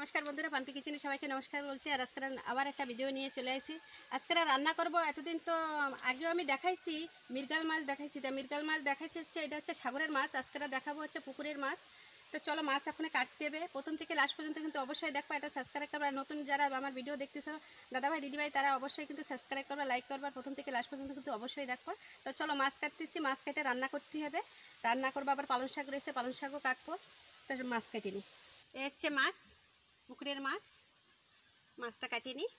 নমস্কার বন্ধুরা, পাম্পি কিচেনে সবাইকে নমস্কার বলছি। আর আজকে আবার একটা ভিডিও নিয়ে চলে আসি। আজকে রান্না করব। এতদিন তো আগেও আমি দেখাইছি মৃগেল মাছ দেখাইছি, তা মৃগেল মাছ দেখাইছি হচ্ছে এটা হচ্ছে সাগরের মাছ। আজকে দেখাবো হচ্ছে পুকুরের মাছ। তো চলো মাছ এখন কাটতে হবে, প্রথম থেকে লাস্ট পর্যন্ত কিন্তু অবশ্যই দেখবো। এটা সাবস্ক্রাইব করবা, নতুন যারা আমার ভিডিও দেখতেছো দাদাভাই দিদিভাই তারা অবশ্যই কিন্তু সাবস্ক্রাইব করবা, লাইক করবা, প্রথম থেকে লাস্ট পর্যন্ত কিন্তু অবশ্যই দেখবো। তো চলো মাছ কাটতেছি, মাছ কেটে রান্না করতে হবে। রান্না করবো, আবার পালং শাক রয়েছে, পালং শাকও কাটবো। তো মাছ কেটে নিই। এ হচ্ছে মাছ, পুকুরের মাছ। মাছটা কাটিয়ে নিই।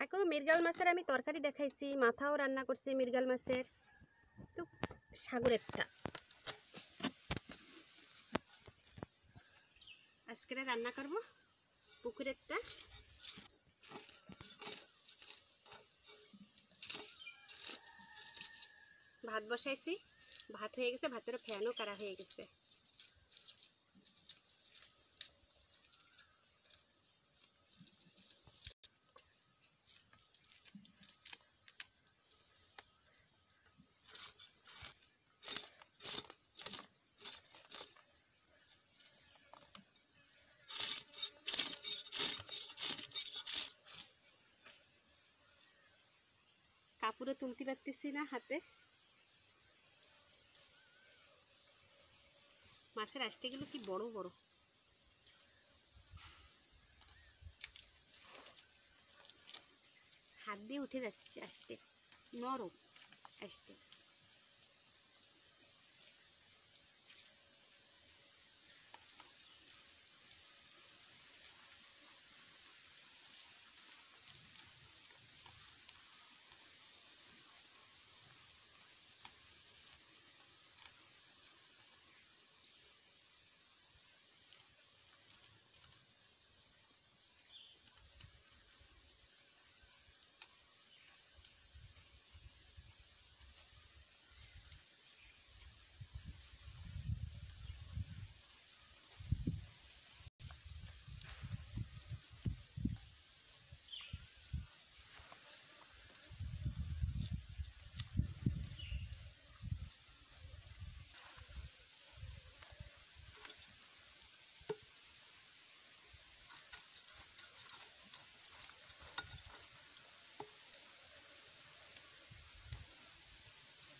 আগেও মৃগেল মাছের আমি তরকারি দেখাইছি, মাথাও রান্না করছি মৃগেল মাছের। তো সাগরেরটা আজকে রান্না করব, পুকুরেরটা। ভাত বসাইছি, ভাত হয়ে গেছে, ভাতের ফ্যানও কারা হয়ে গেছে। কাপড়ে তুলতে পারতেছি না হাতে। মাছের আঁশটাগুলো কি বড় বড়, হাত দিয়ে উঠে যাচ্ছে আঁশতে, নরম আঁশতে।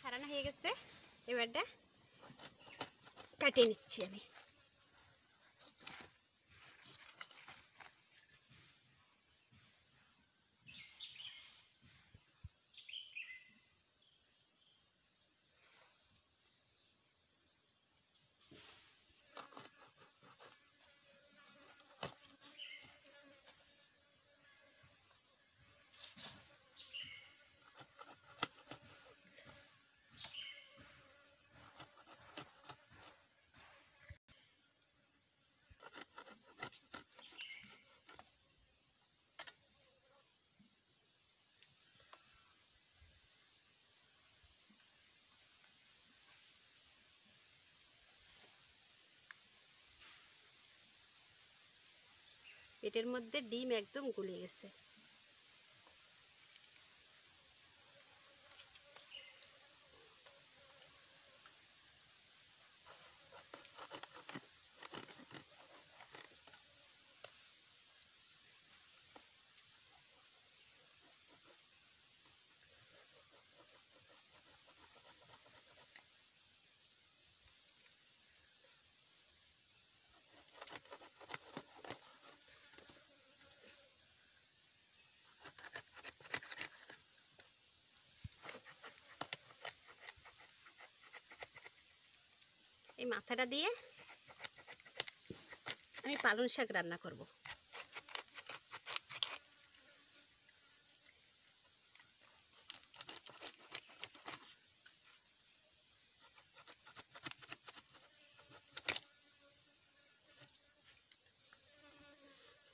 ছাড়ানো হয়ে গেছে, এবারটা কাটিয়ে নিচ্ছি আমি। পেটের মধ্যে ডিম একদম গলে গেছে। এই মাথাটা দিয়ে আমি পালং শাক রান্না করব।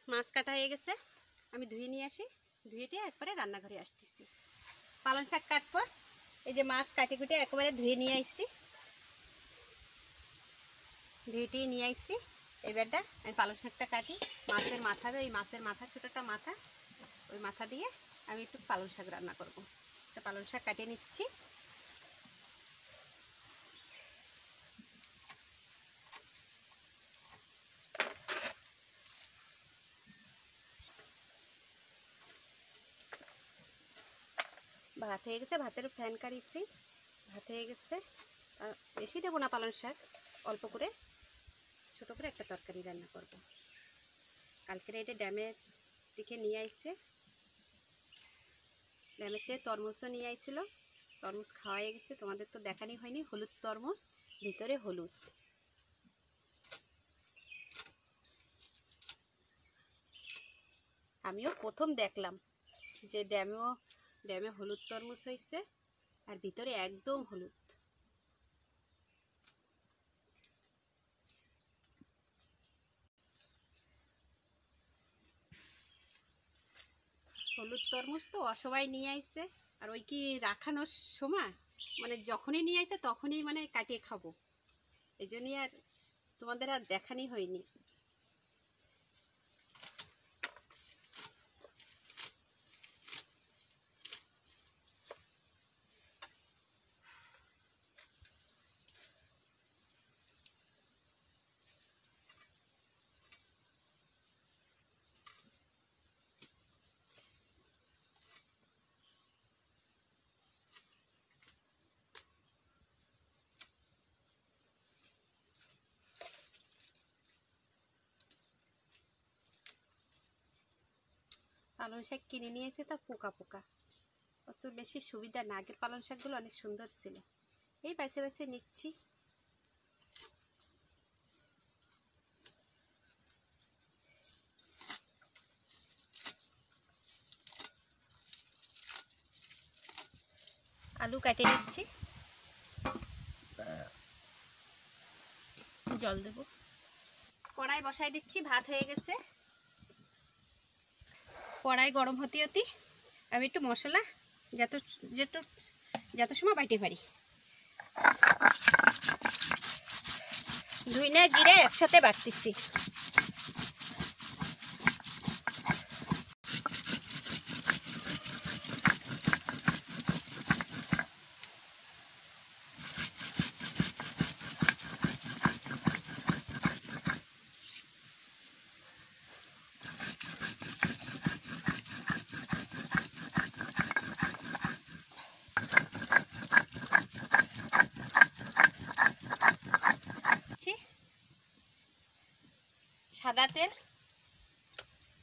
মাছ কাটা হয়ে গেছে, আমি ধুয়ে নিয়ে আসি। ধুয়ে দিয়ে একবারে রান্নাঘরে আসতেছি। পালং শাক কাটবো। এই যে মাছ কাটি কুটে একবারে ধুয়ে নিয়ে আসছি, ধুয়ে নিয়ে আসছি। এবারটা আমি পালং শাকটা কাটি, মাছের মাথা, এই মাছের মাথা ছোটোটা মাথা, ওই মাথা দিয়ে আমি একটু পালং শাক রান্না করব। তো পালং শাক কাটিয়ে নিচ্ছি। ভাত হয়ে গেছে, ভাতের ফ্যান কাড়িয়েছি, ভাত হয়ে গেছে। বেশি দেবো না পালং শাক, অল্প করে ছোটো করে একটা তরকারি রান্না করব। কালকের এটা ড্যামের দিকে নিয়ে আসছে, ড্যামের থেকে তরমুজও নিয়ে আইছিল, তরমুজ খাওয়া হয়ে গেছে, তোমাদের তো দেখানি হয়নি। হলুদ তরমুজ, ভিতরে হলুদ। আমিও প্রথম দেখলাম যে ড্যামে হলুদ তরমুজ হয়েছে, আর ভিতরে একদম হলুদ। হলুদ তরমুজ তো অসবাই নিয়ে আইছে, আর ওই কি রাখানোর সময় মানে যখনই নিয়ে আইছে তখনই মানে কাটিয়ে খাবো, এই জন্যই আর তোমাদের আর দেখানি হয়নি। পালং শাক কিনে নিয়েছে তা পোকা পোকা, অত বেশি সুবিধা না। আগের পালং শাকগুলো অনেক সুন্দর ছিল। এই বেছে বেছে নিচ্ছি। আলু কেটে নিচ্ছি, জল দেব। কড়াই বসাই দিচ্ছি, ভাত হয়ে গেছে। কড়াই গরম হতে হতে আমি একটু মশলা যত সময় বাইটে পারি, ধুইনা জিরে একসাথে বাটতেছি।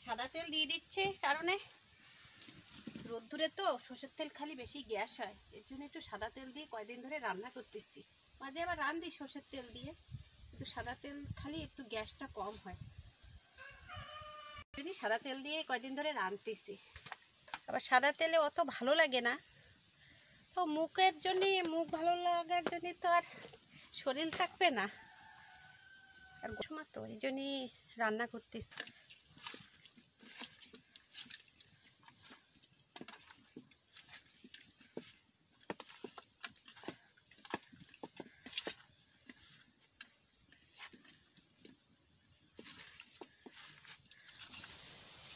সাদা তেল দিয়ে দিচ্ছে, কারণে রোদ্দুরে তো সর্ষের তেল খালি বেশি গ্যাস হয়, এর জন্য একটু সাদা তেল দিয়ে কয়দিন ধরে রান্না করতেছি। মাঝে আবার রাঁধি সর্ষের তেল দিয়ে, কিন্তু সাদা তেল খালি একটু গ্যাসটা কম হয়, জন্য সাদা তেল দিয়ে কয়দিন ধরে রাঁধতেছি। আবার সাদা তেলে অত ভালো লাগে না, তো মুখের জন্য, মুখ ভালো লাগার জন্য তো আর শরীর থাকবে না, আর সময় তো এই জন্যই রান্না করতেছি।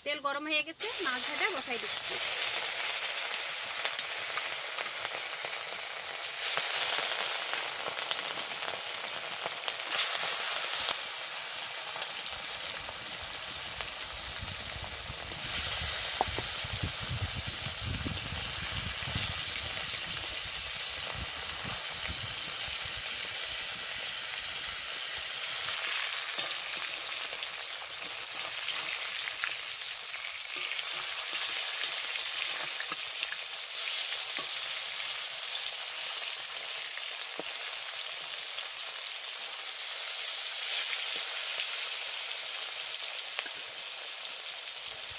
তেল গরম হয়ে গেছে, মাছ ভাজা বসাই দিচ্ছি।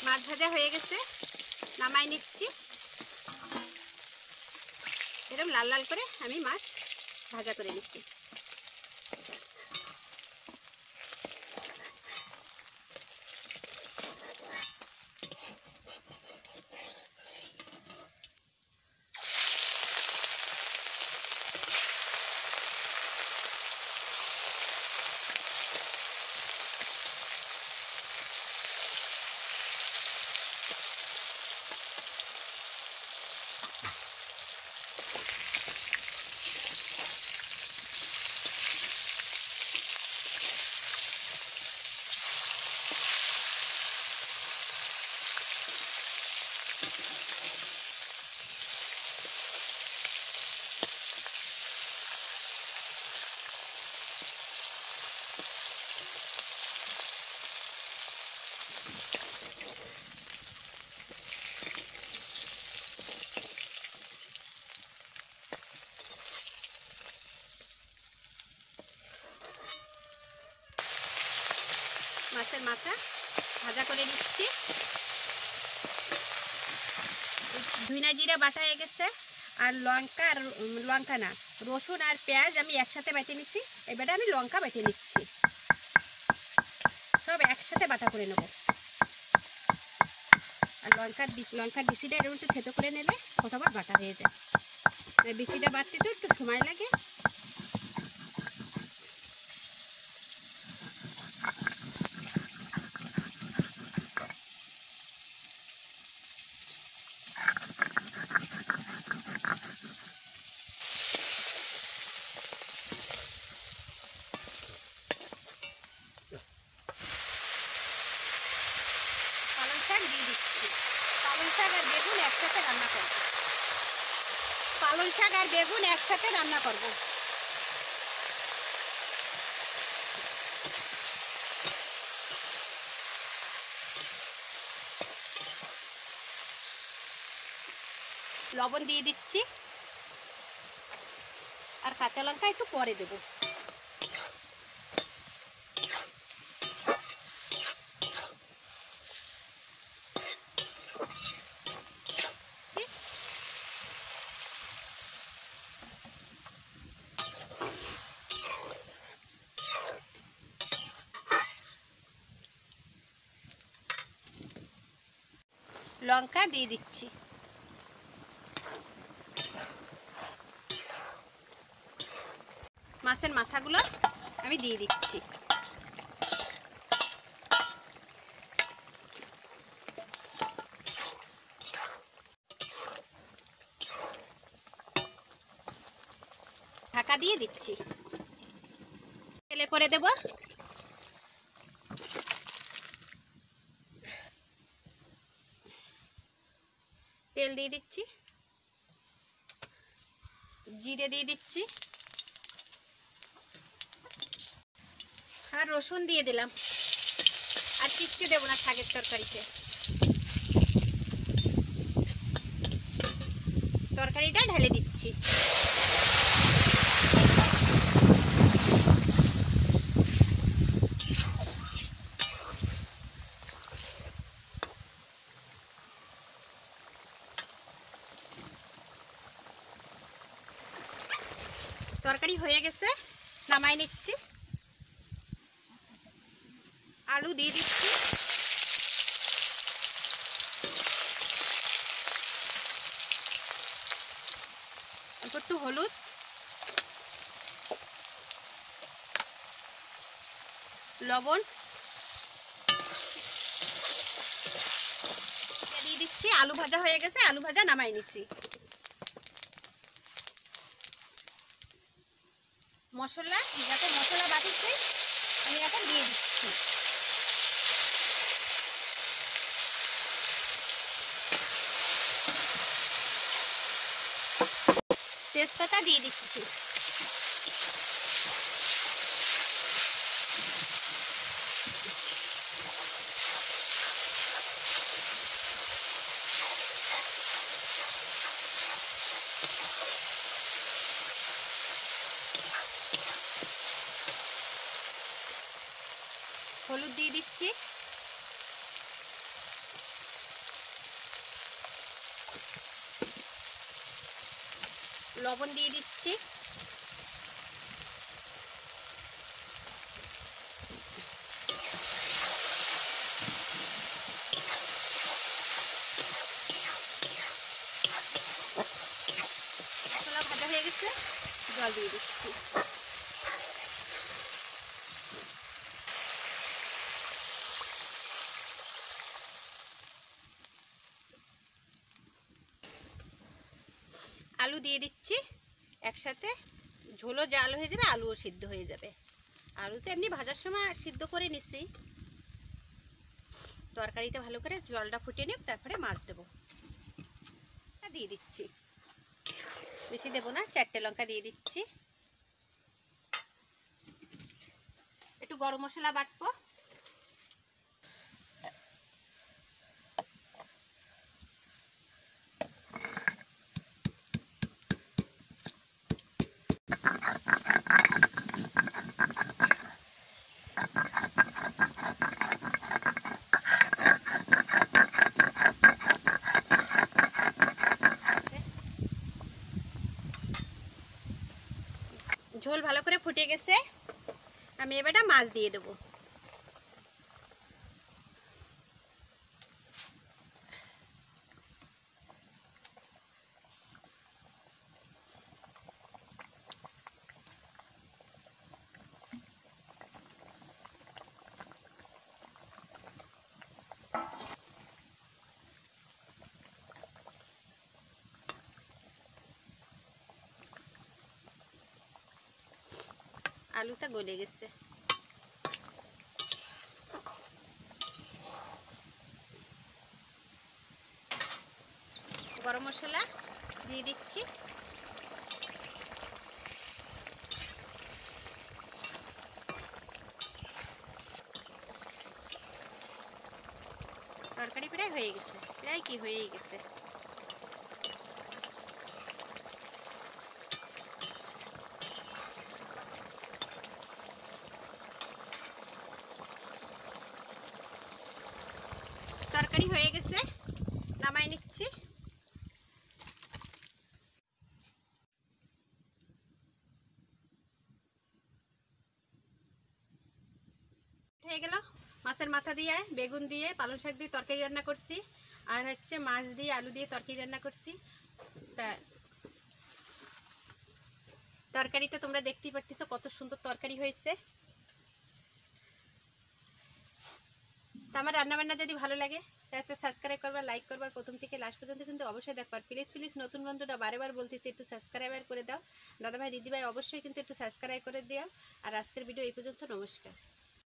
মাছ ভাজা হয়ে গেছে, নামাই নিচ্ছি। এরকম লাল লাল করে আমি মাছ ভাজা করে নিচ্ছি। মাছের মাথা ভাজা করে নিচ্ছি। ধইনা জিরা বাটা হয়ে গেছে, আর লঙ্কা না, রসুন আর পেঁয়াজ আমি একসাথে বেটে নিচ্ছি। এবারে আমি লঙ্কা বেটে নিচ্ছি, সব একসাথে বাটা করে নেব। আর লঙ্কার বিচিটা এরকম একটু থেতো করে নিলে ফটাফট বাটা হয়ে যায়। বিচিটা বাটতে তো একটু সময় লাগে। পালং শাক দিয়ে দিচ্ছি। পালং শাক আর বেগুন একসাথে রান্না করব। পালং শাক আর বেগুন একসাথে রান্না করব। লবণ দিয়ে দিচ্ছি, আর কাঁচা লঙ্কা একটু পরে দেব। লঙ্কা দিয়ে দিচ্ছি। মাছের মাথাগুলো আমি দিয়ে দিচ্ছি। ঢাকা দিয়ে দিচ্ছি। তেলে করে দেব। তেল দিয়ে দিচ্ছি, জিরে দিয়ে দিচ্ছি, আর রসুন দিয়ে দিলাম। আর কিচ্ছু দেবো না শাকের তরকারিতে। তরকারিটা ঢেলে দিচ্ছি। তরকারি হয়ে গেছে, নামাই নিচ্ছি। আলু দিয়ে দিচ্ছি, একটু হলুদ, লবণ দিয়ে দিচ্ছি। আলু ভাজা হয়ে গেছে, আলু ভাজা নামাই নিচ্ছি। মশলা যাতে মশলা বাটিছি আমি এখন দিয়ে দিচ্ছি। তেজপাতা দিয়ে দিচ্ছি। হলুদ দিয়ে দিচ্ছি, লবণ দিয়ে দিচ্ছি, মশলা ভাজা হয়ে গেছে, জল দিয়ে দিচ্ছি। আলু দিয়ে দিচ্ছি একসাথে, ঝোলও জাল হয়ে যাবে, আলুও সিদ্ধ হয়ে যাবে। আলু তো এমনি ভাজার সময় সিদ্ধ করে নিচ্ছি। তরকারিতে ভালো করে জলটা ফুটিয়ে নিয়ে তারপরে মাছ দেবো। দিয়ে দিচ্ছি, বেশি দেবো না, 4টে লঙ্কা দিয়ে দিচ্ছি। একটু গরম মশলা বাটবো। ফুটে গেছে, আমি এবারে মাছ দিয়ে দেবো। আলুটা গলে গেছে। গরম মশলা দিয়ে দিচ্ছি। তরকারি প্রায় হয়ে গেছে, প্রায় কি হয়েই গেছে। তরকারি হয়ে গেছে, নামাই নিচ্ছি। হয়ে গেল, মাছের মাথা দিয়ে বেগুন দিয়ে পালং শাক দিয়ে তরকারি রান্না করছি, আর হচ্ছে মাছ দিয়ে আলু দিয়ে তরকারি রান্না করছি। তা তরকারিতে তোমরা দেখতেই পারতেছো কত সুন্দর তরকারি হয়েছে। তো আমার রান্নাবান্না যদি ভালো লাগে তাহলে সাবস্ক্রাইব করবা, লাইক করবার, প্রথম থেকে লাস্ট পর্যন্ত কিন্তু অবশ্যই দেখবার। প্লিজ প্লিজ নতুন বন্ধুরা বারেবার বলতেছি একটু সাবস্ক্রাইবার করে দাও। দাদাভাই দিদিভাই অবশ্যই কিন্তু একটু সাবস্ক্রাইব করে দিও। আর আজকের ভিডিও এই পর্যন্ত, নমস্কার।